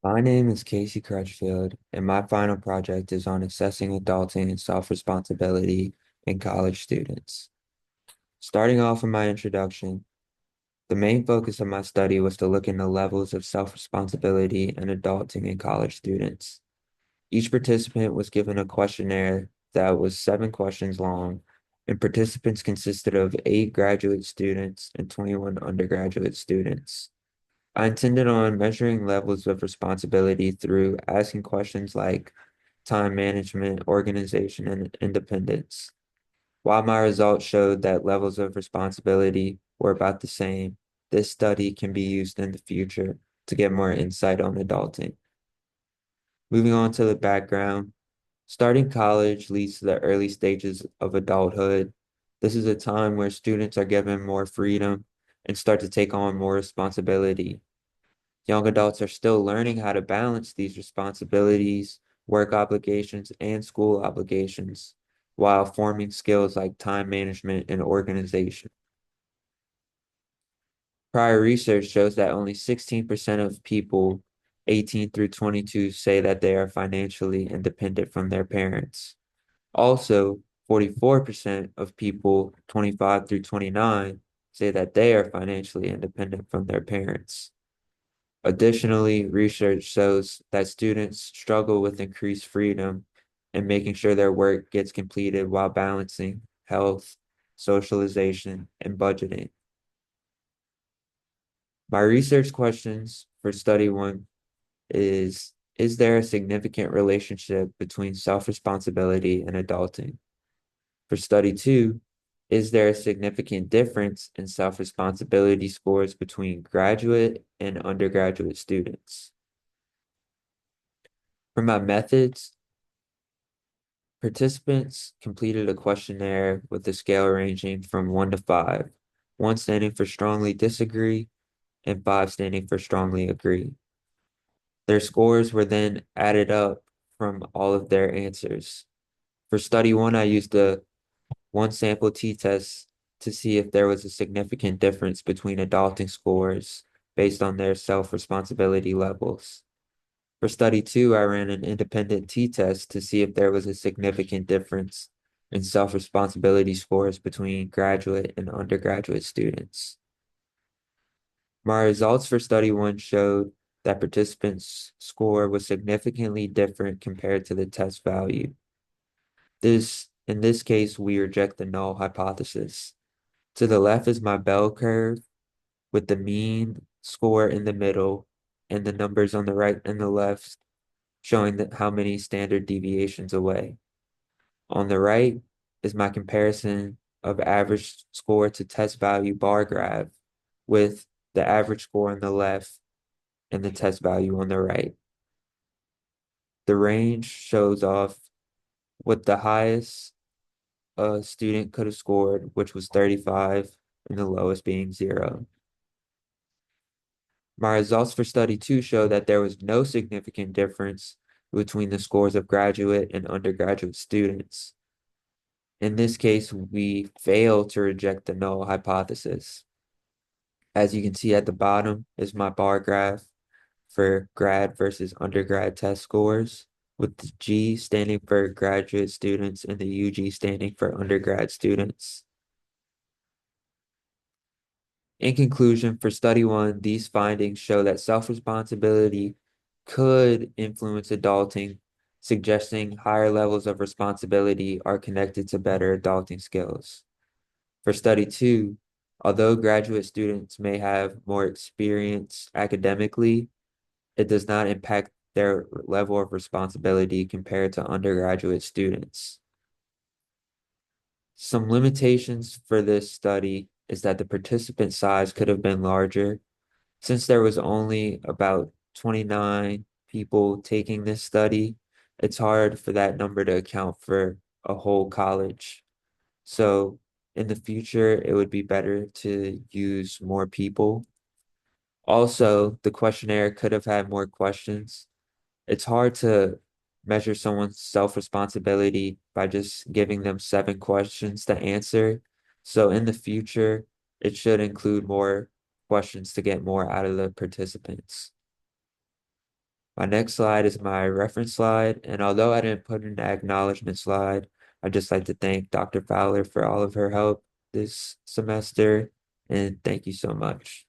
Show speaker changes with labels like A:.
A: My name is Casey Crutchfield, and my final project is on assessing adulting and self-responsibility in college students. Starting off with my introduction, the main focus of my study was to look into levels of self-responsibility and adulting in college students. Each participant was given a questionnaire that was 7 questions long, and participants consisted of 8 graduate students and 21 undergraduate students. I intended on measuring levels of responsibility through asking questions like time management, organization, and independence. While my results showed that levels of responsibility were about the same, this study can be used in the future to get more insight on adulting. Moving on to the background, starting college leads to the early stages of adulthood. This is a time where students are given more freedom and start to take on more responsibility. Young adults are still learning how to balance these responsibilities, work obligations, and school obligations while forming skills like time management and organization. Prior research shows that only 16% of people 18 through 22 say that they are financially independent from their parents. Also, 44% of people 25 through 29 say that they are financially independent from their parents. Additionally, research shows that students struggle with increased freedom and making sure their work gets completed while balancing health, socialization, and budgeting. My research questions for study one is there a significant relationship between self-responsibility and adulting? For study two, is there a significant difference in self-responsibility scores between graduate and undergraduate students? For my methods, participants completed a questionnaire with a scale ranging from 1 to 5, 1 standing for strongly disagree and 5 standing for strongly agree. Their scores were then added up from all of their answers. For study one, I used the one sample t-test to see if there was a significant difference between adulting scores based on their self-responsibility levels. For study two, I ran an independent t-test to see if there was a significant difference in self-responsibility scores between graduate and undergraduate students. My results for study one showed that participants' score was significantly different compared to the test value. In this case, we reject the null hypothesis. To the left is my bell curve with the mean score in the middle and the numbers on the right and the left showing that how many standard deviations away. On the right is my comparison of average score to test value bar graph with the average score on the left and the test value on the right. The range shows off what the highest a student could have scored, which was 35, and the lowest being 0. My results for study two show that there was no significant difference between the scores of graduate and undergraduate students. In this case, we fail to reject the null hypothesis. As you can see at the bottom is my bar graph for grad versus undergrad test scores, with the G standing for graduate students and the UG standing for undergrad students. In conclusion, for study one, these findings show that self-responsibility could influence adulting, suggesting higher levels of responsibility are connected to better adulting skills. For study two, although graduate students may have more experience academically, it does not impact their level of responsibility compared to undergraduate students. Some limitations for this study is that the participant size could have been larger. Since there was only about 29 people taking this study, it's hard for that number to account for a whole college. So in the future, it would be better to use more people. Also, the questionnaire could have had more questions. It's hard to measure someone's self-responsibility by just giving them 7 questions to answer. So in the future, it should include more questions to get more out of the participants. My next slide is my reference slide, and although I didn't put in the acknowledgement slide, I'd just like to thank Dr. Fowler for all of her help this semester, and thank you so much.